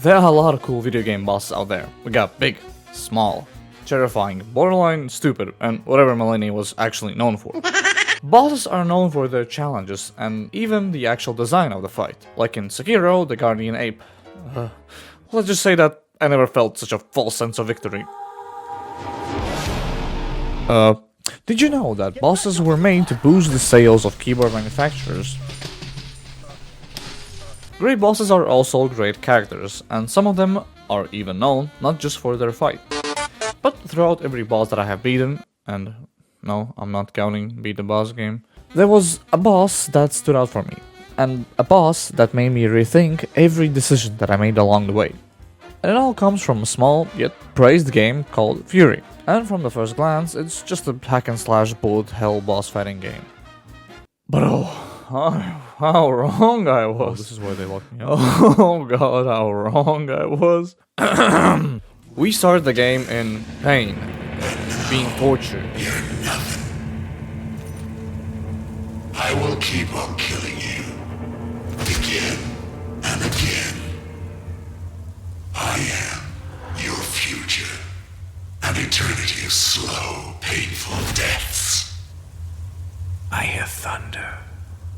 There are a lot of cool video game bosses out there. We got big, small, terrifying, borderline stupid, and whatever Millennium was actually known for. Bosses are known for their challenges and even the actual design of the fight. Like in Sekiro, the Guardian Ape. Let's just say that I never felt such a false sense of victory. Did you know that bosses were made to boost the sales of keyboard manufacturers? Great bosses are also great characters, and some of them are even known not just for their fight. But throughout every boss that I have beaten, and no, I'm not counting beat the boss game, there was a boss that stood out for me, and a boss that made me rethink every decision that I made along the way. And it all comes from a small yet praised game called Furi, and from the first glance, it's just a hack and slash bullet hell boss fighting game. But how wrong I was. Oh, this is why they locked me up. Oh god, how wrong I was. We started the game in pain, being tortured. You're nothing. I will keep on killing you. Again and again. I am your future. An eternity of slow, painful deaths. I hear thunder.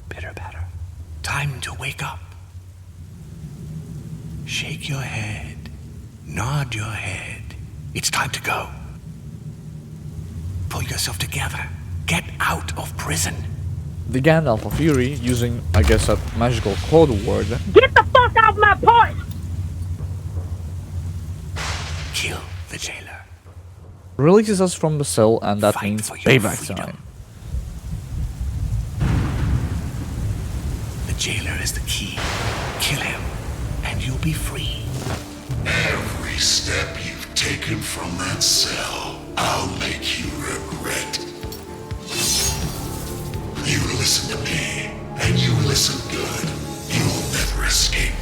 Pitter patter. Time to wake up. Shake your head. Nod your head. It's time to go. Pull yourself together. Get out of prison. The Gandalf of Fury, using, I guess, a magical code word, Get the fuck out of my point! Kill the jailer. releases us from the cell, and that Fight means for your payback freedom. time. The jailer is the key. Kill him, and you'll be free. Every step you've taken from that cell, I'll make you regret. You listen to me, and you listen good. You'll never escape.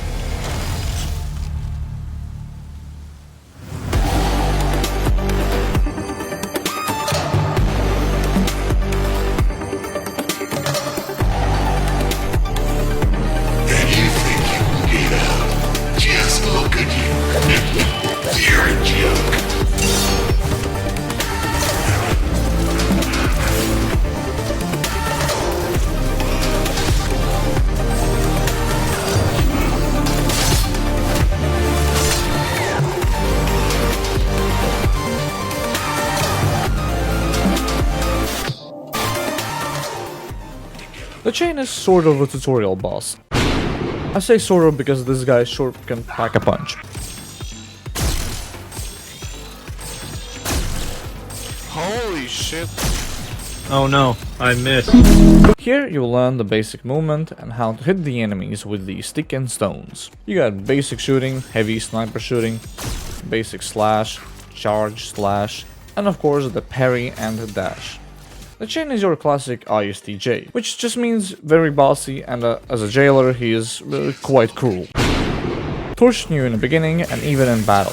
And you think you can get out? Just look at you. You're a joke. The chain is sort of a tutorial boss. I say sort of because this guy sure can pack a punch. Holy shit. Oh no, I missed. Here you'll learn the basic movement and how to hit the enemies with the stick and stones. You got basic shooting, heavy sniper shooting, basic slash, charge slash, and of course the parry and the dash. The chain is your classic ISTJ, which just means very bossy, and as a jailer he is quite cruel. Torching you in the beginning and even in battle.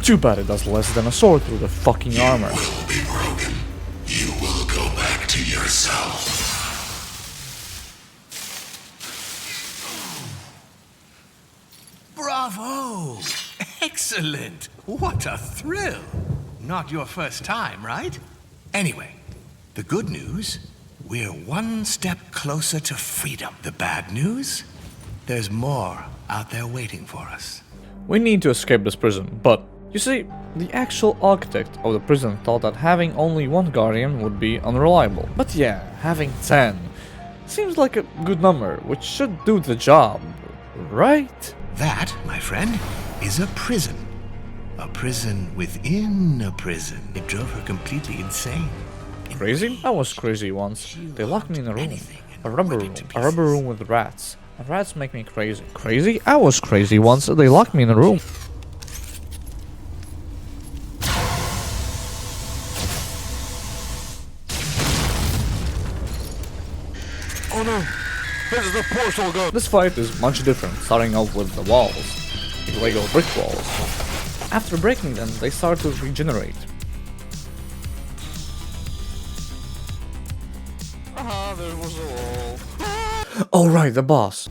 Too bad it does less than a sword through the fucking armor. Will be broken. You will go back to yourself. Bravo! Excellent! What a thrill! Not your first time, right? Anyway, the good news, we're one step closer to freedom. The bad news, there's more out there waiting for us. We need to escape this prison, but you see, the actual architect of the prison thought that having only one guardian would be unreliable. But yeah, having 10 seems like a good number, which should do the job, right? That, my friend, is a prison. A prison within a prison. It drove her completely insane. Crazy? I was crazy once. They locked me in a room. A rubber room with rats. And rats make me crazy. Crazy? I was crazy once. They locked me in a room. Oh no! This is the portal gun! This fight is much different, starting off with the walls. The Lego brick walls. After breaking them, they start to regenerate. Haha, there was a wall. Oh right, the boss.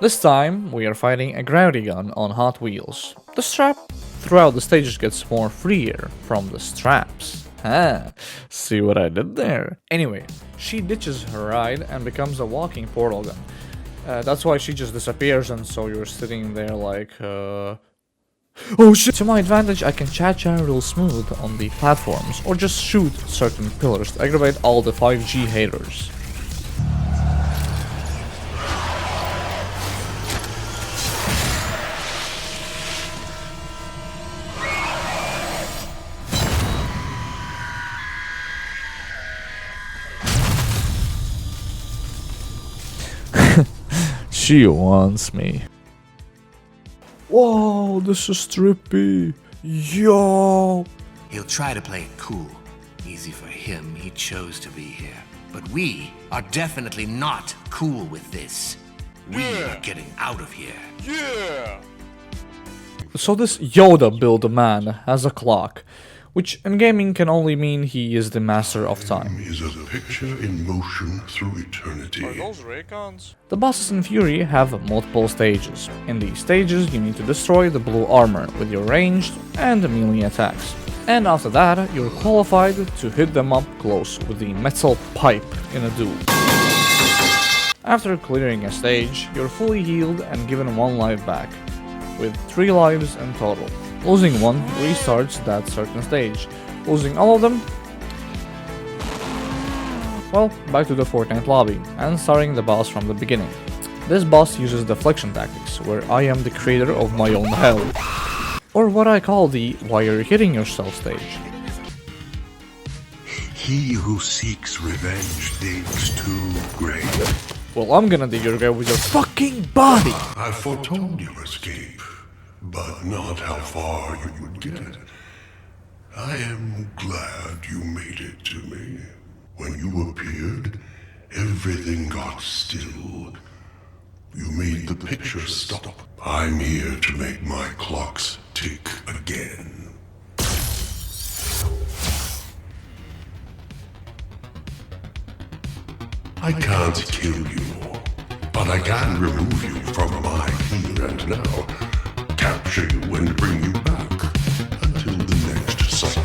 This time, we are fighting a gravity gun on Hot Wheels. The strap throughout the stages gets more freer from the straps. Ah, see what I did there? Anyway, she ditches her ride and becomes a walking portal gun. That's why she just disappears, and so you're sitting there like, oh shit! To my advantage, I can cha-cha real smooth on the platforms, or just shoot certain pillars to aggravate all the 5G haters. She wants me. Whoa, this is trippy. Yo! He'll try to play it cool. Easy for him, he chose to be here. But we are definitely not cool with this. We are getting out of here. Yeah! So this Yoda build man has a clock, which in gaming can only mean he is the master of time. Is a picture in motion through eternity. Those Raycons? The bosses in Furi have multiple stages. In these stages, you need to destroy the blue armor with your ranged and melee attacks. And after that, you're qualified to hit them up close with the metal pipe in a duel. After clearing a stage, you're fully healed and given 1 life back, with 3 lives in total. Losing one restarts that certain stage. Losing all of them? Well, back to the Fortnite lobby, and starting the boss from the beginning. This boss uses deflection tactics, where I am the creator of my own hell. Or what I call the why you're hitting yourself stage. He who seeks revenge digs too great. Well, I'm gonna dig your grave with your fucking body! I foretold your escape, but not how far you would get. I am glad you made it to me. When you appeared, everything got still. You made the picture stop. I'm here to make my clocks tick again. I can't kill you, but I can remove you from my here and now. Capture you and bring you back until the next cycle.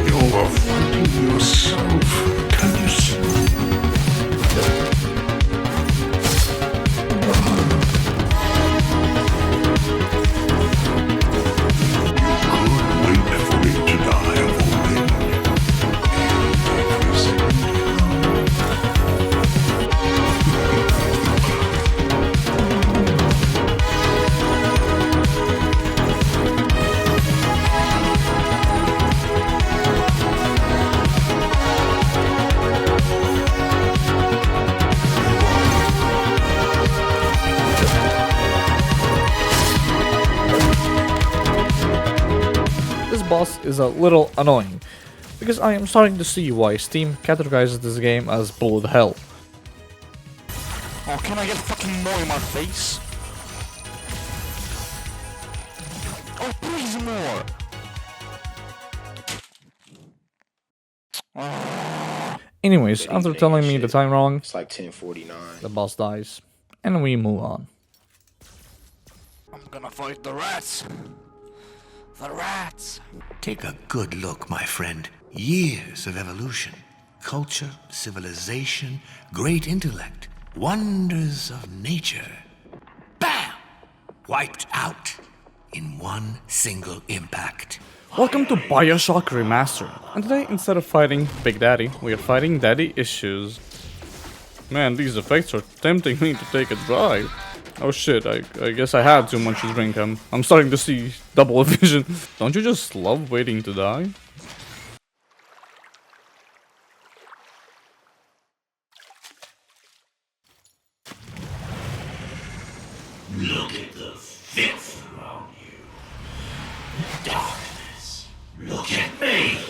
You're fighting yourself. Can you see? Wait for it to die already. This boss is a little annoying, because I am starting to see why Steam categorizes this game as bullet hell. Oh, can I get fucking more in my face? Oh, please more! Anyways, after telling me the time wrong, It's like 10:49. the boss dies, and we move on. I'm gonna fight the rats! The rats! Take a good look, my friend. Years of evolution, culture, civilization, great intellect, wonders of nature. Bam! Wiped out in one single impact. Welcome to Bioshock Remastered, and today instead of fighting Big Daddy, we are fighting Daddy Issues. Man, these effects are tempting me to take a drive. Oh shit, I guess I had too much to drink. I'm starting to see double vision. Don't you just love waiting to die? Look at the filth around you. Darkness. Look at me.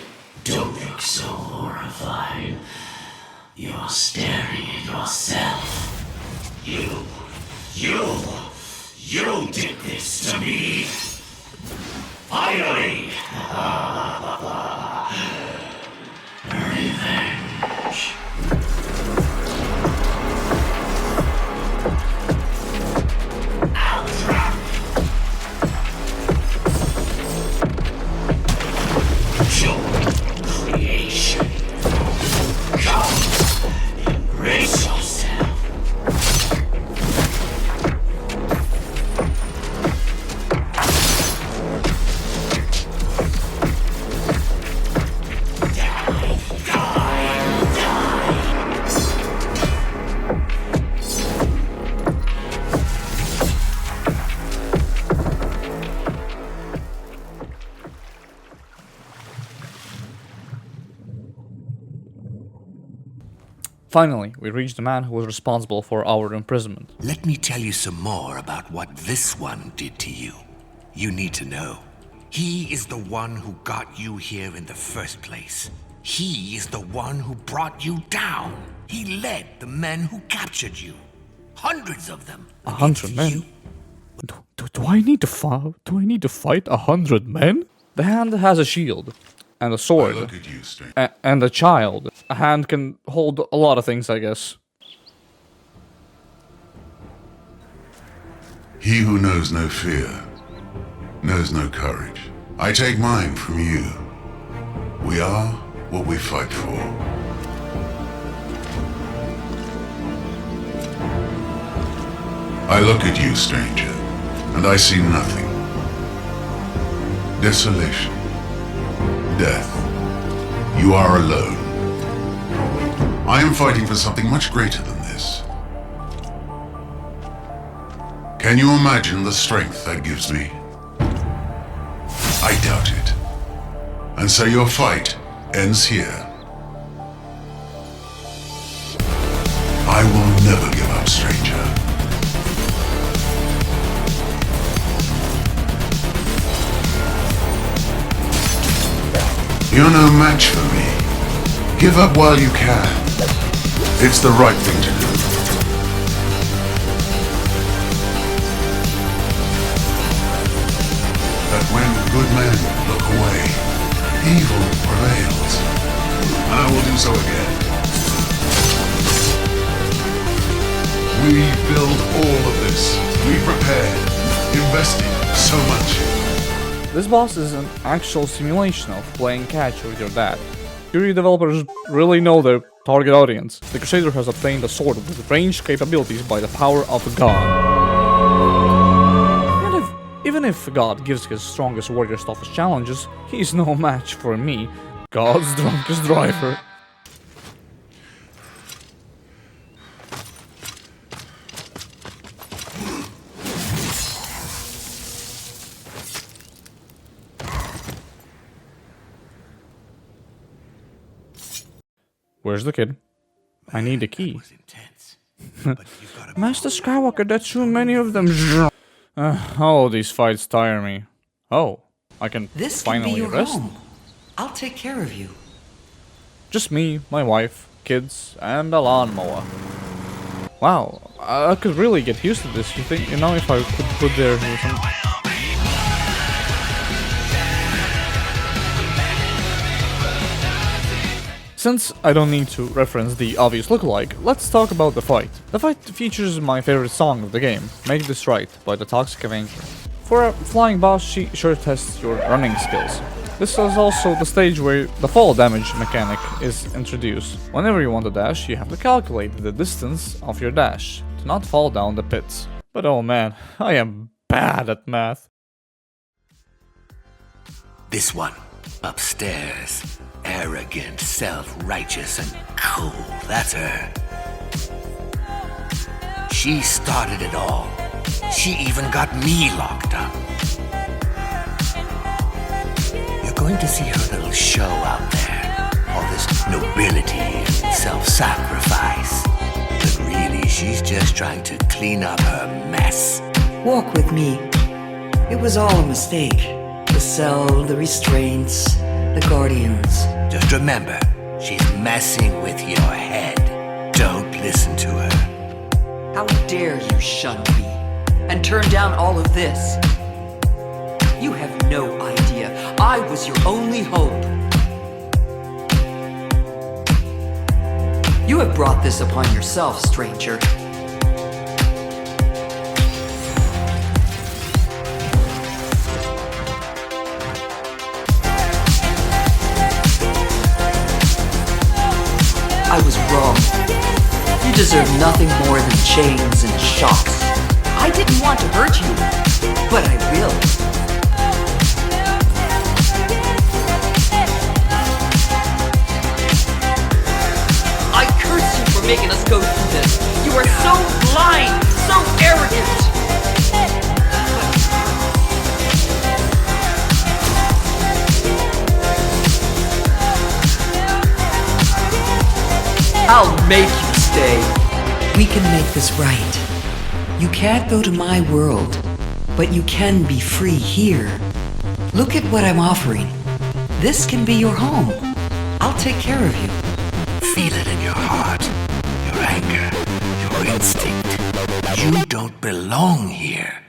Don't look so horrified. You're staring at yourself. You did this to me. Finally! Creation. Come, embrace yourself. Finally, we reach the man who was responsible for our imprisonment. Let me tell you some more about what this one did to you. You need to know. He is the one who got you here in the first place. He is the one who brought you down. He led the men who captured you. Hundreds of them. 100 men? Do I need to fight? Do I need to fight 100 men? The hand has a shield and a I sword look at you, stranger. and a child. A hand can hold a lot of things, I guess. He who knows no fear knows no courage. I take mine from you. We are what we fight for. I look at you, stranger, and I see nothing. Desolation. Death. You are alone. I am fighting for something much greater than this. Can you imagine the strength that gives me? I doubt it. And so your fight ends here. I will never give up, stranger. You're no match for me. Give up while you can. It's the right thing to do. But when good men look away, evil prevails. And I will do so again. We build all of this. We prepared, invested so much. This boss is an actual simulation of playing catch with your dad. Furi developers really know their target audience. The Crusader has obtained a sword with ranged capabilities by the power of God. Even if God gives his strongest warriors toughest challenges, he's no match for me, God's drunkest driver. Where's the kid? I need a key. Was intense. But you've got to Master Skywalker, that's too many of them. Oh, these fights tire me. Oh, I can This can finally be your rest? home. I'll take care of you. Just me, my wife, kids, and a lawnmower. Wow, I could really get used to this. You think, you know, if I could put there some... Since I don't need to reference the obvious lookalike, let's talk about the fight. The fight features my favorite song of the game, Make This Right, by the Toxic Avenger. For a flying boss, she sure tests your running skills. This is also the stage where the fall damage mechanic is introduced. Whenever you want to dash, you have to calculate the distance of your dash to not fall down the pits. But oh man, I am bad at math. This one, upstairs. Arrogant, self-righteous, and cool. That's her. She started it all. She even got me locked up. You're going to see her little show out there. All this nobility and self-sacrifice. But really, she's just trying to clean up her mess. Walk with me. It was all a mistake. The cell, the restraints, the guardians. Just remember, she's messing with your head. Don't listen to her. How dare you shun me and turn down all of this? You have no idea I was your only hope. You have brought this upon yourself, stranger. I was wrong. You deserve nothing more than chains and shocks. I didn't want to hurt you, but I will. I curse you for making us go through this. You are so blind, so arrogant. I'll make you stay. We can make this right. You can't go to my world, but you can be free here. Look at what I'm offering. This can be your home. I'll take care of you. Feel it in your heart, your anger, your instinct. You don't belong here.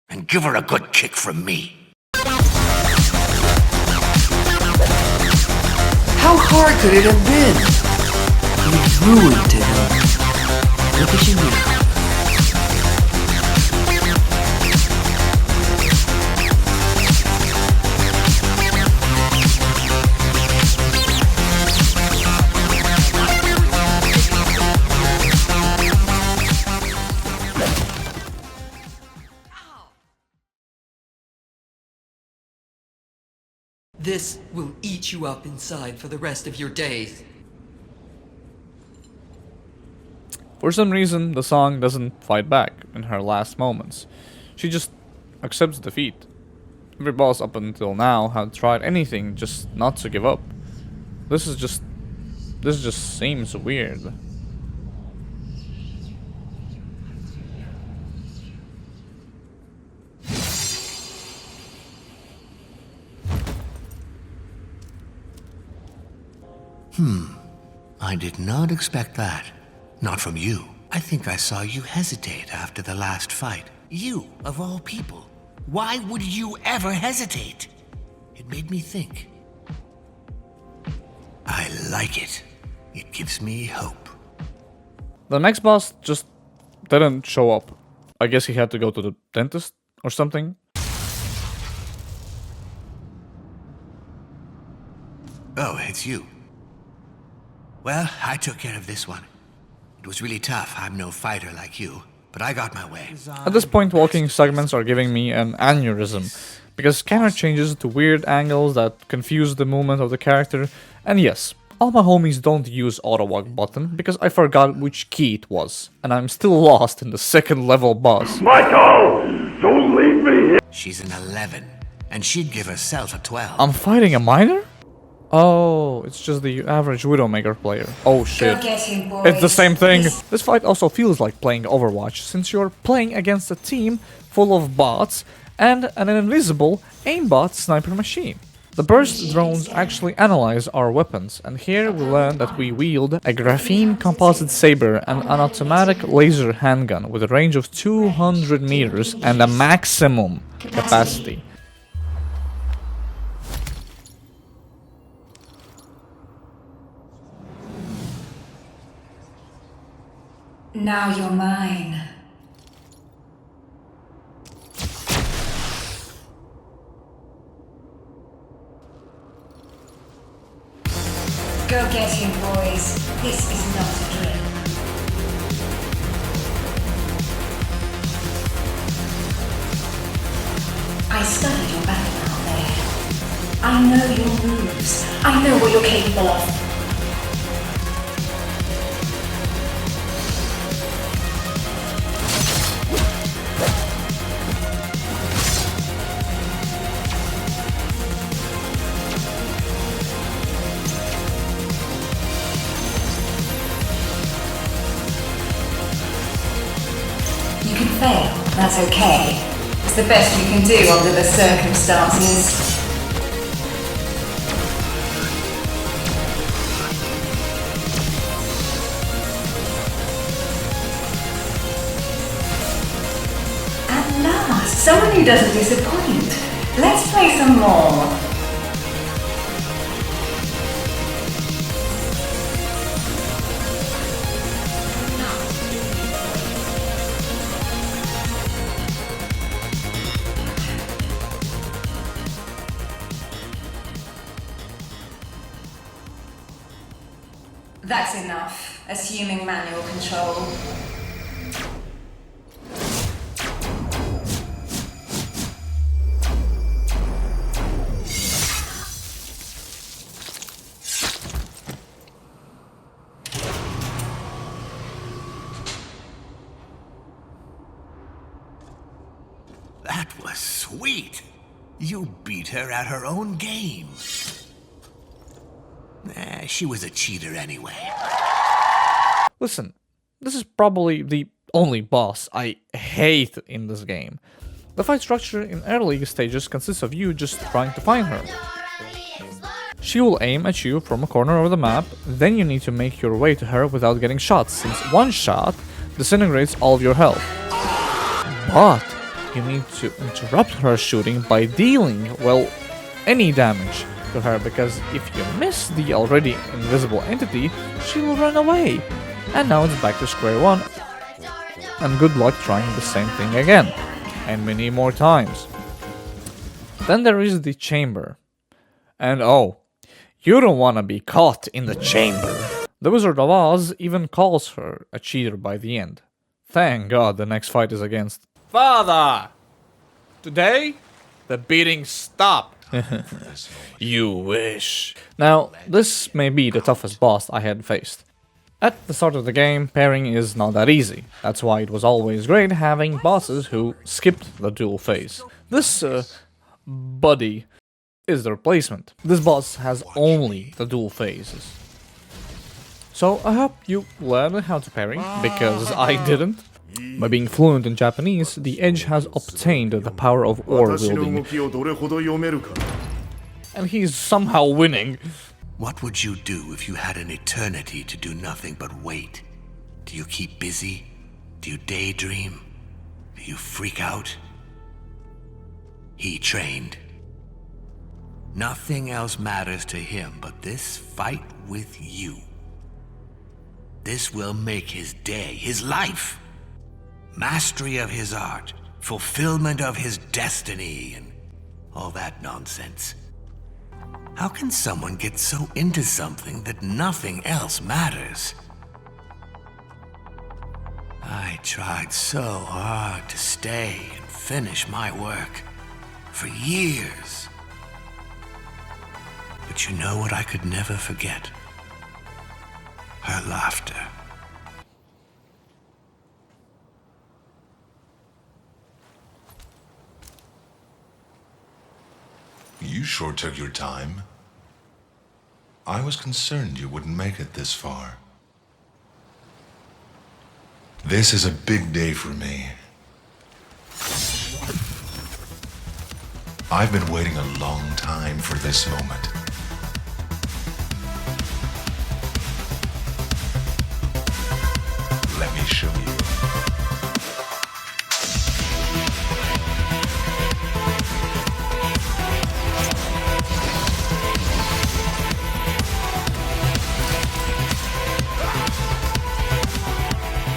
And give her a good kick from me. How hard could it have been? You ruined it all. Look at you now. This will eat you up inside for the rest of your days. For some reason, the song doesn't fight back in her last moments. She just accepts defeat. Every boss up until now had tried anything just not to give up. This just seems weird. I did not expect that. Not from you. I think I saw you hesitate after the last fight. You, of all people. Why would you ever hesitate? It made me think. I like it. It gives me hope. The next boss just didn't show up. I guess he had to go to the dentist or something. Oh, it's you. Well, I took care of this one. It was really tough. I'm no fighter like you, but I got my way. At this point, walking segments are giving me an aneurysm, because camera changes to weird angles that confuse the movement of the character, and yes, all my homies don't use auto walk button because I forgot which key it was, and I'm still lost in the second level boss. Michael! Don't leave me here! She's an 11, and she'd give herself a 12. I'm fighting a minor? Oh, it's just the average Widowmaker player. Oh shit. It's the same thing. This fight also feels like playing Overwatch, since you're playing against a team full of bots and an invisible aimbot sniper machine. The burst drones actually analyze our weapons, and here we learn that we wield a graphene composite saber and an automatic laser handgun with a range of 200 meters and a maximum capacity. Now you're mine. Go get him, boys. This is not a drill. I studied your battle out there. I know your moves. I know what you're capable of. You can fail, that's okay. It's the best you can do under the circumstances. At last, someone who doesn't disappoint. Let's play some more. That's enough. Assuming manual control. That was sweet. You beat her at her own game. She was a cheater anyway. Listen, this is probably the only boss I hate in this game. The fight structure in early stages consists of you just trying to find her. She will aim at you from a corner of the map, then you need to make your way to her without getting shot, since one shot disintegrates all of your health. But you need to interrupt her shooting by dealing, well, any damage to her, because if you miss the already invisible entity, she will run away. And now it's back to square one, and good luck trying the same thing again, and many more times. Then there is the chamber. And oh, you don't want to be caught in the chamber. The Wizard of Oz even calls her a cheater by the end. Thank God the next fight is against Father! Today, the beating stopped. You wish. Now, this may be the toughest boss I had faced. At the start of the game, pairing is not that easy. That's why it was always great having bosses who skipped the duel phase. This, buddy is the replacement. This boss has only the duel phases. So I hope you learn how to parry, because I didn't. By being fluent in Japanese, the Edge has obtained the power of ore wielding, and he's somehow winning. What would you do if you had an eternity to do nothing but wait? Do you keep busy? Do you daydream? Do you freak out? He trained. Nothing else matters to him but this fight with you. This will make his day, his life. Mastery of his art, fulfillment of his destiny, and all that nonsense. How can someone get so into something that nothing else matters? I tried so hard to stay and finish my work for years. But you know what I could never forget? Her laughter. You sure took your time. I was concerned you wouldn't make it this far. This is a big day for me. I've been waiting a long time for this moment. Let me show you.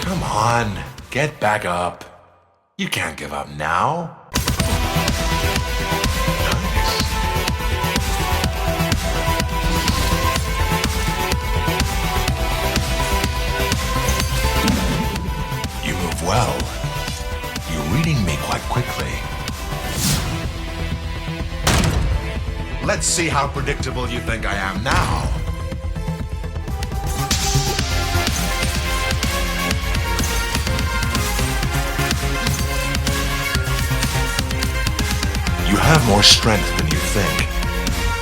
Come on, get back up. You can't give up now. You move well. You're reading me quite quickly. Let's see how predictable you think I am now. You have more strength than you think.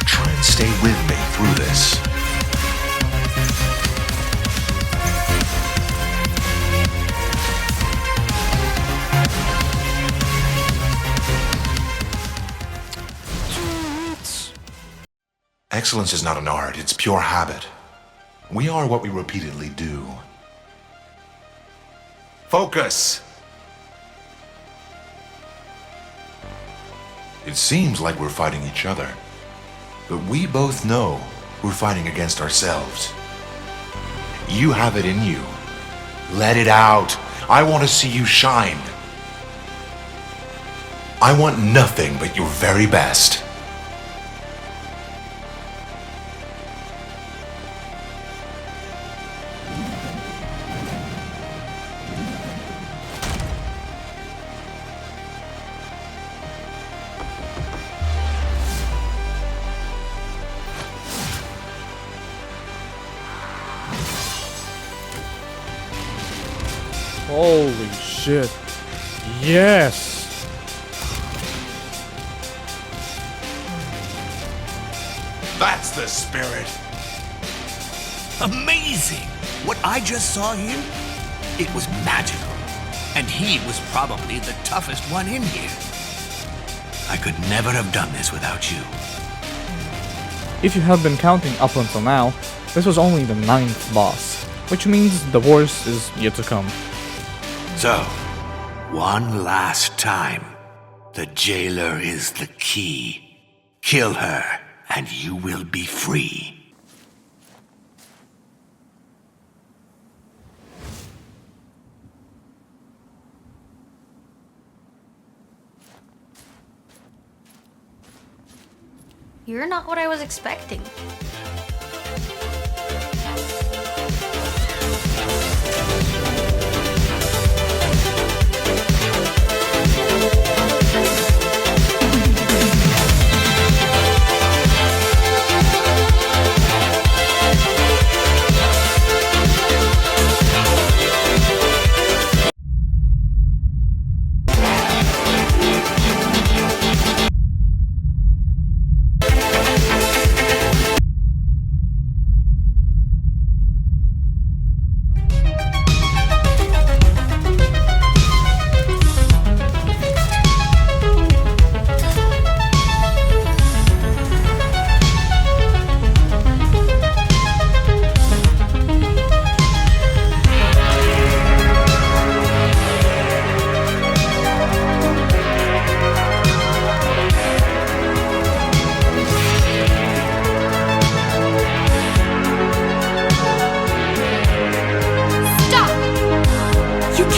Try and stay with me through this. Excellence is not an art, it's pure habit. We are what we repeatedly do. Focus! It seems like we're fighting each other, but we both know we're fighting against ourselves. You have it in you. Let it out. I want to see you shine. I want nothing but your very best. Holy shit. Yes! That's the spirit. Amazing! What I just saw here, it was magical. And he was probably the toughest one in here. I could never have done this without you. If you have been counting up until now, this was only the 9th boss, which means the worst is yet to come. So, one last time. The jailer is the key. Kill her, and you will be free. You're not what I was expecting.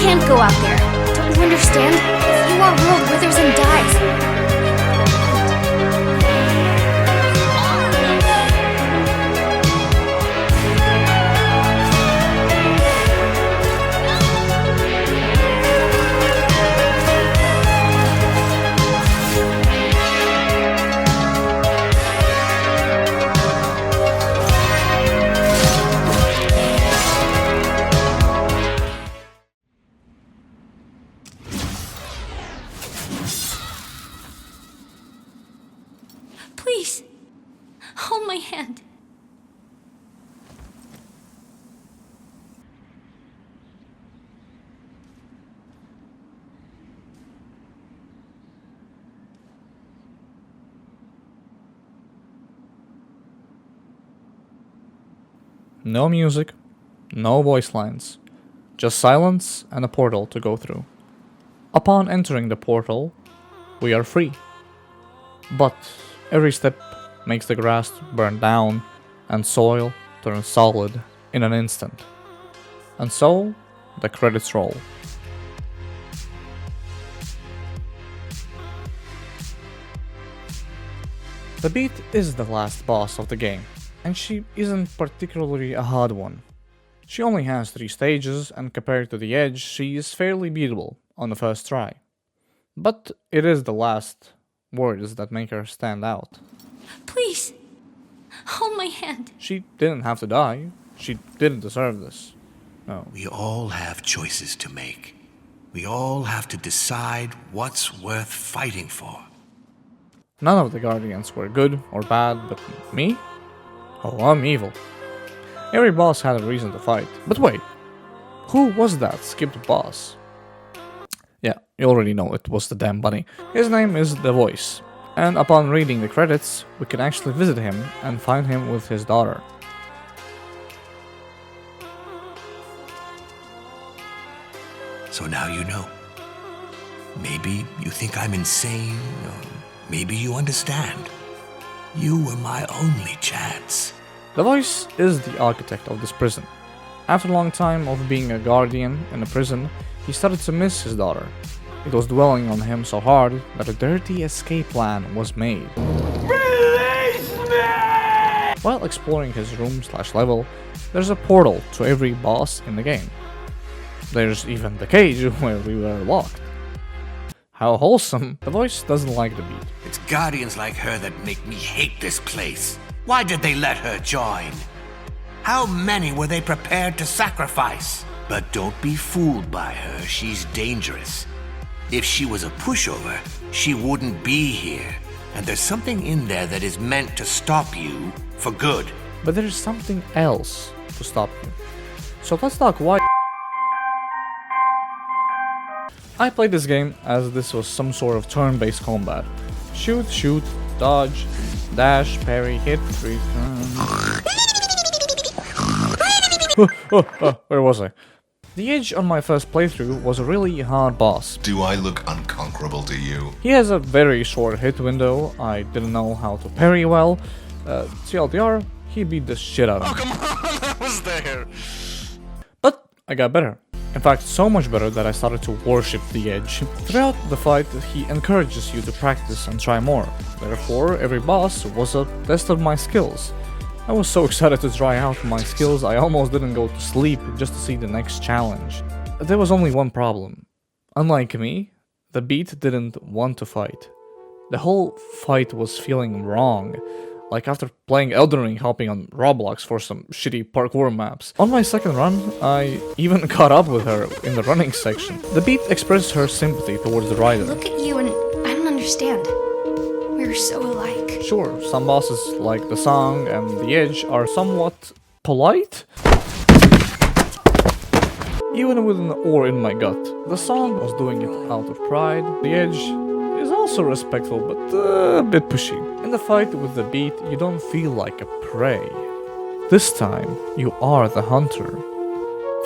Can't go out there. Don't you understand? If you, our world withers and dies. Please, hold my hand. No music, no voice lines, just silence and a portal to go through. Upon entering the portal, we are free. But every step makes the grass burn down and soil turn solid in an instant. And so, the credits roll. The Beat is the last boss of the game, and she isn't particularly a hard one. She only has 3 stages, and compared to the Edge, she is fairly beatable on the first try. But it is the last words that make her stand out. Please, hold my hand. She didn't have to die. She didn't deserve this. No. We all have choices to make. We all have to decide what's worth fighting for. None of the Guardians were good or bad, but me? Oh, I'm evil. Every boss had a reason to fight. But wait, who was that skipped boss? Yeah, you already know it was the damn bunny. His name is The Voice, and upon reading the credits, we can actually visit him and find him with his daughter. So now you know. Maybe you think I'm insane, or maybe you understand. You were my only chance. The Voice is the architect of this prison. After a long time of being a guardian in a prison, he started to miss his daughter. It was dwelling on him so hard that a dirty escape plan was made. Release me! While exploring his room/level, there's a portal to every boss in the game. There's even the cage where we were locked. How wholesome. The Voice doesn't like the Beat. It's guardians like her that make me hate this place. Why did they let her join? How many were they prepared to sacrifice? But don't be fooled by her. She's dangerous. If she was a pushover, she wouldn't be here. And there's something in there that is meant to stop you for good. But there is something else to stop you. So let's talk why. I played this game as this was some sort of turn-based combat. Shoot, shoot, dodge, dash, parry, hit, return. Where was I? The Edge on my first playthrough was a really hard boss. Do I look unconquerable to you? He has a very short hit window, I didn't know how to parry well. TLDR, he beat the shit out of me. Oh, come on, I was there! But I got better. In fact, so much better that I started to worship the Edge. Throughout the fight, he encourages you to practice and try more. Therefore, every boss was a test of my skills. I was so excited to try out my skills, I almost didn't go to sleep just to see the next challenge. There was only one problem. Unlike me, the beat didn't want to fight. The whole fight was feeling wrong. Like after playing Elden Ring hopping on Roblox for some shitty parkour maps. On my second run, I even caught up with her in the running section. The beat expressed her sympathy towards the rider. Look at you and I don't understand. We're so alike. Sure, some bosses like the song and the Edge are somewhat polite. Even with an oar in my gut. The song was doing it out of pride. The Edge is also respectful, but a bit pushy. In the fight with the beat, you don't feel like a prey. This time, you are the hunter.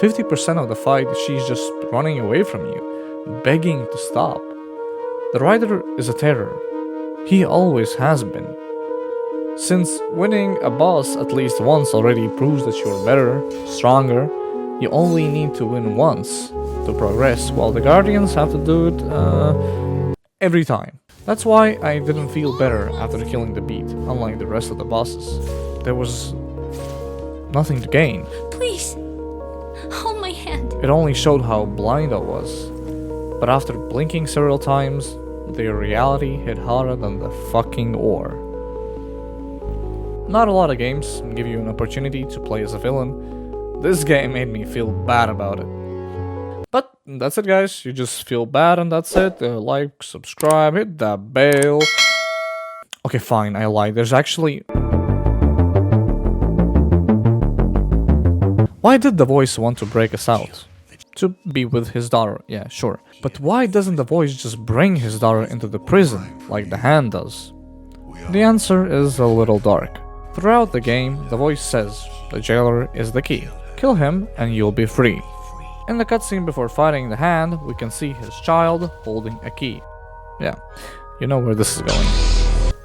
50% of the fight, she's just running away from you, begging to stop. The rider is a terror. He always has been. Since winning a boss at least once already proves that you're better, stronger, you only need to win once to progress, while the Guardians have to do it every time. That's why I didn't feel better after killing the beat, unlike the rest of the bosses. There was nothing to gain. Please, hold my hand. It only showed how blind I was. But after blinking several times, the reality hit harder than the fucking oar. Not a lot of games give you an opportunity to play as a villain. This game made me feel bad about it. But that's it, guys. You just feel bad and that's it. Like, subscribe, hit that bell. Okay, fine, I lied. There's actually... Why did the voice want to break us out? To be with his daughter, yeah, sure. But why doesn't the voice just bring his daughter into the prison, like the hand does? The answer is a little dark. Throughout the game, the voice says, the jailer is the key. Kill him and you'll be free. In the cutscene before fighting the hand, we can see his child holding a key. Yeah, you know where this is going.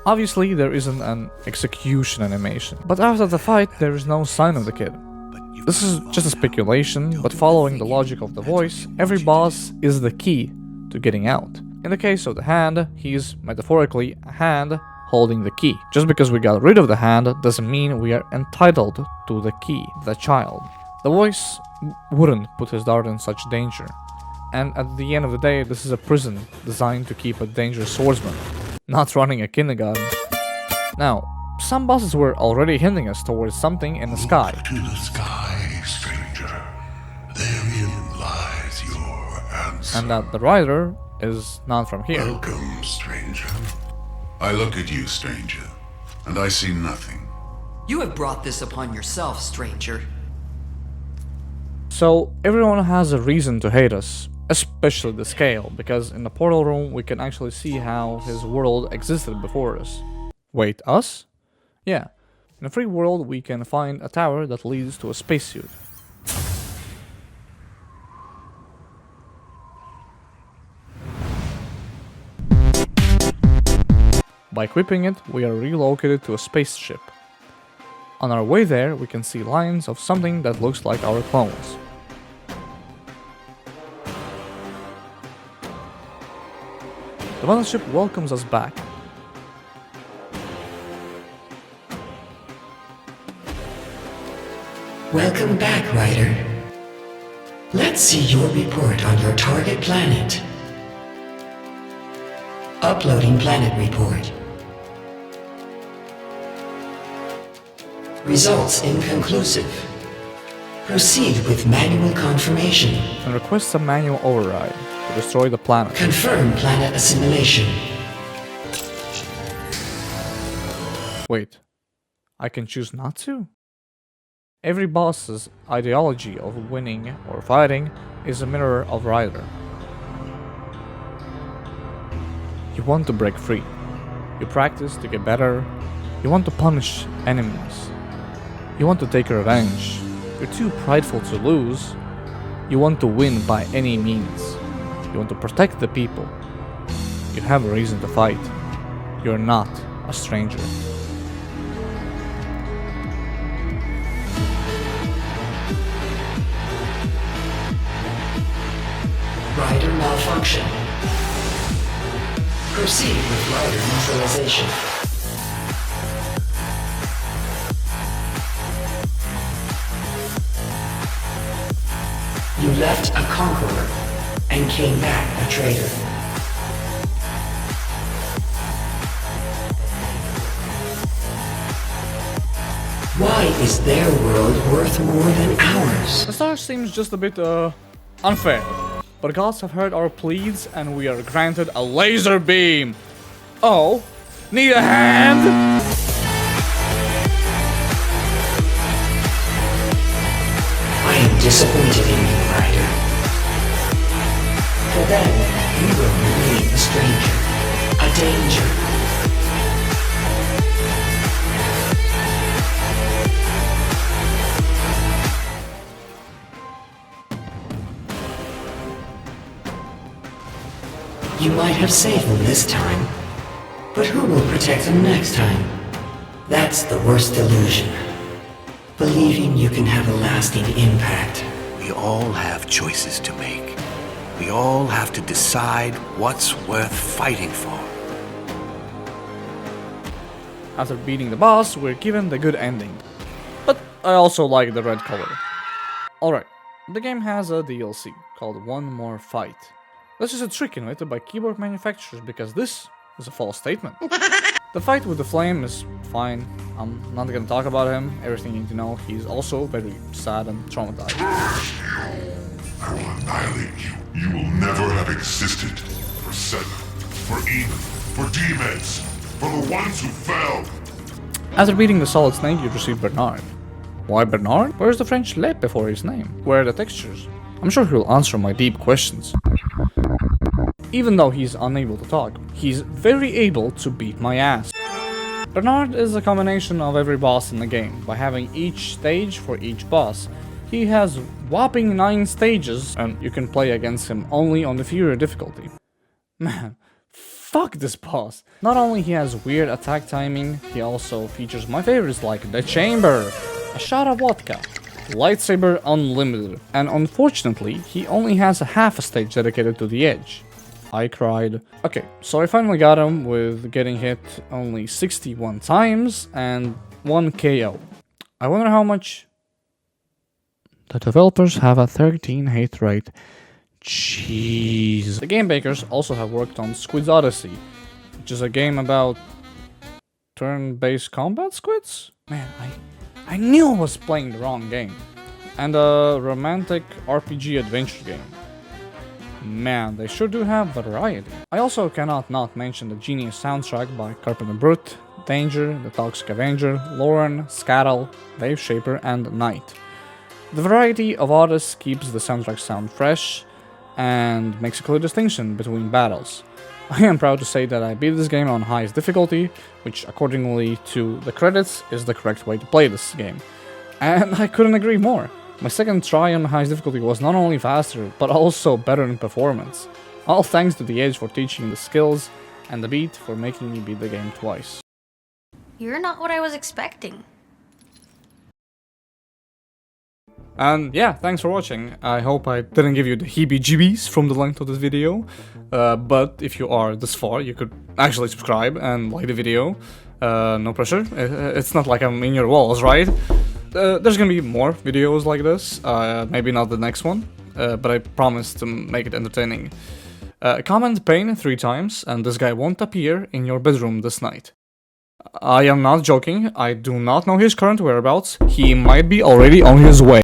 Obviously, there isn't an execution animation, but after the fight, there is no sign of the kid. This is just a speculation, but following the logic of the voice, every boss is the key to getting out. In the case of the hand, he's metaphorically a hand holding the key. Just because we got rid of the hand doesn't mean we are entitled to the key, the child. The voice wouldn't put his daughter in such danger. And at the end of the day, this is a prison designed to keep a dangerous swordsman, not running a kindergarten. Now, some bosses were already hinting us towards something in the sky. Look to the sky, stranger. Therein lies your answer. And that the rider is not from here. Welcome, stranger. I look at you, stranger, and I see nothing. You have brought this upon yourself, stranger. So everyone has a reason to hate us, especially the Scale, because in the portal room we can actually see how his world existed before us. Wait, us? Yeah. In a free world we can find a tower that leads to a spacesuit. By equipping it, we are relocated to a spaceship. On our way there, we can see lines of something that looks like our clones. The mothership welcomes us back. Welcome back, Ryder. Let's see your report on your target planet. Uploading planet report. Results inconclusive. Proceed with manual confirmation. And request a manual override to destroy the planet. Confirm planet assimilation. Wait, I can choose not to? Every boss's ideology of winning or fighting is a mirror of Ryder. You want to break free. You practice to get better. You want to punish enemies. You want to take revenge. You're too prideful to lose. You want to win by any means. You want to protect the people. You have a reason to fight. You're not a stranger. Rider malfunction. Proceed with rider neutralization. You left a conqueror and came back a traitor. Why is their world worth more than ours? The star seems just a bit, unfair. But gods have heard our pleas and we are granted a laser beam. Oh, need a hand? I am disappointed in you, Ryder. For then, you will remain a stranger, a danger. You might have saved them this time, but who will protect them next time? That's the worst delusion. Believing you can have a lasting impact. We all have choices to make. We all have to decide what's worth fighting for. After beating the boss, we're given the good ending. But I also like the red color. Alright, the game has a DLC called One More Fight. This is a trick invented by keyboard manufacturers because this is a false statement. The fight with the flame is fine. I'm not gonna talk about him. Everything you need to know. He's also very sad and traumatized. I will annihilate you. You will never have existed. For Seven, for Eden, for D-Meds, for the ones who fell. After beating the Solid Snake, you receive Bernard. Why Bernard? Where's the French le before his name? Where are the textures? I'm sure he'll answer my deep questions. Even though he's unable to talk, he's very able to beat my ass. Bernard is a combination of every boss in the game, by having each stage for each boss. He has whopping 9 stages, and you can play against him only on the Furi difficulty. Man, fuck this boss. Not only he has weird attack timing, he also features my favorites like the Chamber, a shot of vodka, lightsaber unlimited, and unfortunately, he only has a half a stage dedicated to the edge. I cried. Okay, so I finally got him with getting hit only 61 times and 1 KO. I wonder how much... The developers have a 13 hit rate. Jeez. The game makers also have worked on Squid's Odyssey, which is a game about turn-based combat squids? Man, I knew I was playing the wrong game. And a romantic RPG adventure game. Man, they sure do have variety. I also cannot not mention the genius soundtrack by Carpenter Brute, Danger, The Toxic Avenger, Lauren, Scattle, Wave Shaper, and Knight. The variety of artists keeps the soundtrack sound fresh and makes a clear distinction between battles. I am proud to say that I beat this game on highest difficulty, which accordingly to the credits is the correct way to play this game. And I couldn't agree more. My second try on highest difficulty was not only faster, but also better in performance. All thanks to the Edge for teaching the skills, and the Beat for making me beat the game twice. You're not what I was expecting. And yeah, thanks for watching. I hope I didn't give you the heebie-jeebies from the length of this video. But if you are this far, you could actually subscribe and like the video. No pressure. It's not like I'm in your walls, right? There's gonna be more videos like this, maybe not the next one, but I promise to make it entertaining. Comment pain 3 times, and this guy won't appear in your bedroom this night. I am not joking, I do not know his current whereabouts, he might be already on his way.